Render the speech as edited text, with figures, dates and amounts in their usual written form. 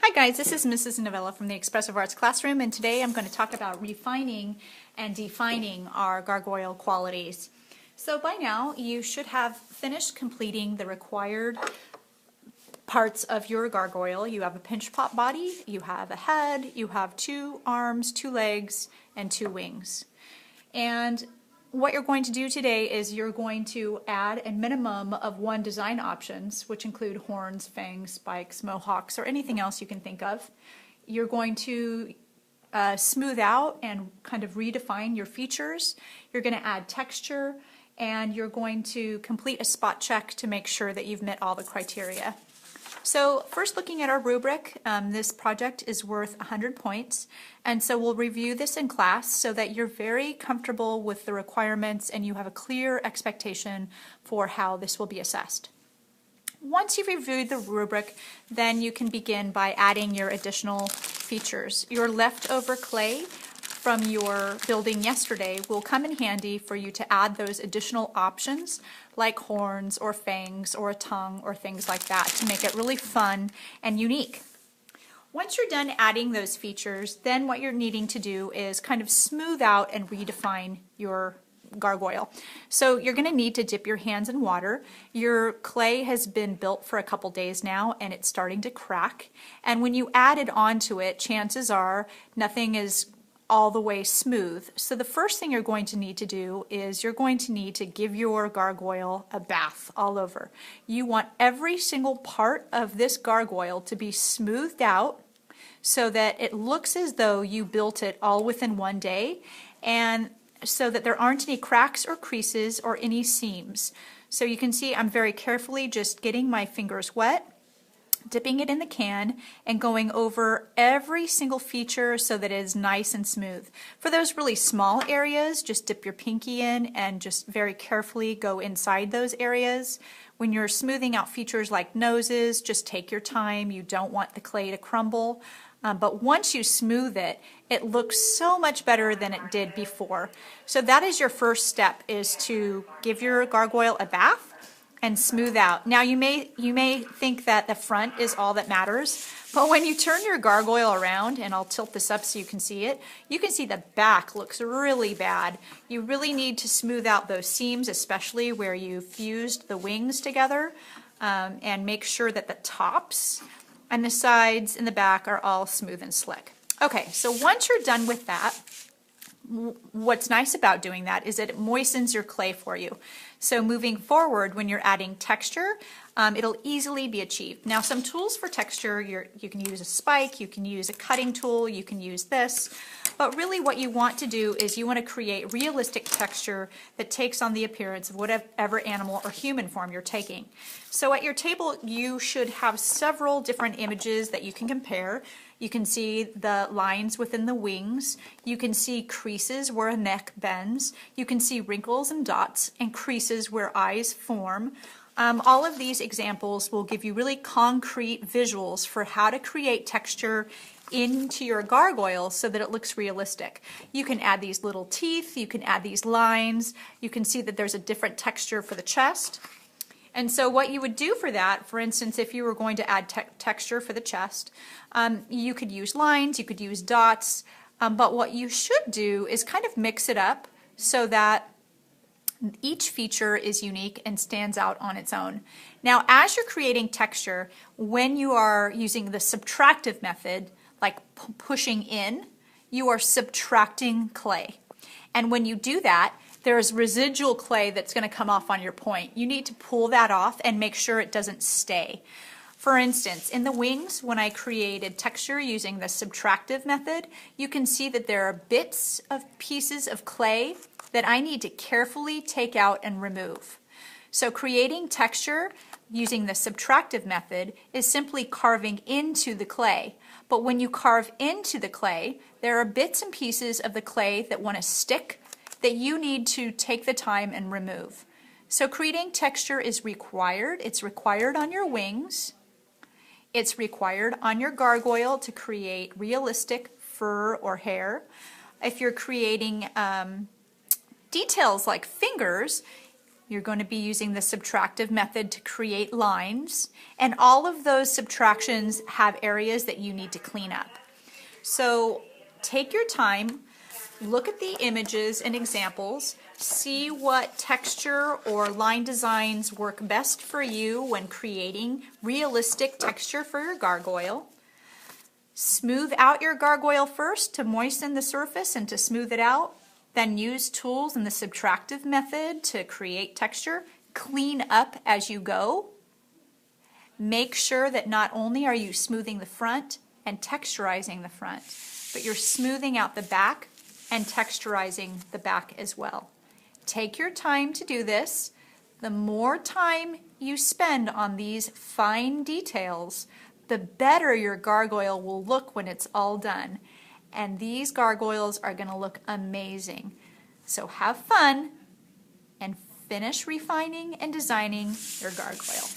Hi guys, this is Mrs. Novella from the Expressive Arts Classroom, and today I'm going to talk about refining and defining our gargoyle qualities. So by now you should have finished completing the required parts of your gargoyle. You have a pinch pot body, you have a head, you have 2 arms, 2 legs, and 2 wings. And what you're going to do today is you're going to add a minimum of 1 design options, which include horns, fangs, spikes, mohawks, or anything else you can think of. You're going to smooth out and kind of redefine your features. You're going to add texture, and you're going to complete a spot check to make sure that you've met all the criteria. So first, looking at our rubric, this project is worth 100 points, and so we'll review this in class so that you're very comfortable with the requirements and you have a clear expectation for how this will be assessed. Once you've reviewed the rubric, then you can begin by adding your additional features. Your leftover clay from your building yesterday will come in handy for you to add those additional options like horns or fangs or a tongue or things like that to make it really fun and unique. Once you're done adding those features, then what you're needing to do is kind of smooth out and redefine your gargoyle. So you're going to need to dip your hands in water. Your clay has been built for a couple days now and it's starting to crack. And when you add it onto it, chances are nothing is all the way smooth. So the first thing you're going to need to do is you're going to need to give your gargoyle a bath all over. You want every single part of this gargoyle to be smoothed out so that it looks as though you built it all within one day, and so that there aren't any cracks or creases or any seams. So you can see I'm very carefully just getting my fingers wet, dipping it in the can, and going over every single feature so that it is nice and smooth. For those really small areas, just dip your pinky in and just very carefully go inside those areas. When you're smoothing out features like noses, just take your time. You don't want the clay to crumble. But once you smooth it, it looks so much better than it did before. So that is your first step, is to give your gargoyle a bath and smooth out. Now you may think that the front is all that matters, but when you turn your gargoyle around, and I'll tilt this up so you can see it, you can see the back looks really bad. You really need to smooth out those seams, especially where you fused the wings together, and make sure that the tops and the sides and the back are all smooth and slick. Okay, so once you're done with that, what's nice about doing that is that it moistens your clay for you. So moving forward, when you're adding texture, it'll easily be achieved. Now, some tools for texture, you can use a spike, you can use a cutting tool, you can use this, but really what you want to do is you want to create realistic texture that takes on the appearance of whatever animal or human form you're taking. So at your table, you should have several different images that you can compare. You can see the lines within the wings. You can see creases where a neck bends. You can see wrinkles and dots and creases where eyes form. All of these examples will give you really concrete visuals for how to create texture into your gargoyle so that it looks realistic. You can add these little teeth, you can add these lines, you can see that there's a different texture for the chest. And so what you would do for that, for instance, if you were going to add texture for the chest, you could use lines, you could use dots, but what you should do is kind of mix it up so that each feature is unique and stands out on its own. Now, as you're creating texture, when you are using the subtractive method, like pushing in, you are subtracting clay. And when you do that, there's residual clay that's going to come off on your point. You need to pull that off and make sure it doesn't stay. For instance, in the wings, when I created texture using the subtractive method, you can see that there are bits of pieces of clay that I need to carefully take out and remove. So creating texture using the subtractive method is simply carving into the clay. But when you carve into the clay, there are bits and pieces of the clay that want to stick that you need to take the time and remove. So creating texture is required. It's required on your wings. It's required on your gargoyle to create realistic fur or hair. If you're creating details like fingers, You're going to be using the subtractive method to create lines, and all of those subtractions have areas that you need to clean up. So take your time, look at the images and examples, see what texture or line designs work best for you when creating realistic texture for your gargoyle. Smooth out your gargoyle first to moisten the surface and to smooth it out. Then use tools in the subtractive method to create texture. Clean up as you go. Make sure that not only are you smoothing the front and texturizing the front, but you're smoothing out the back and texturizing the back as well. Take your time to do this. The more time you spend on these fine details, the better your gargoyle will look when it's all done. And these gargoyles are going to look amazing. So have fun and finish refining and designing your gargoyle.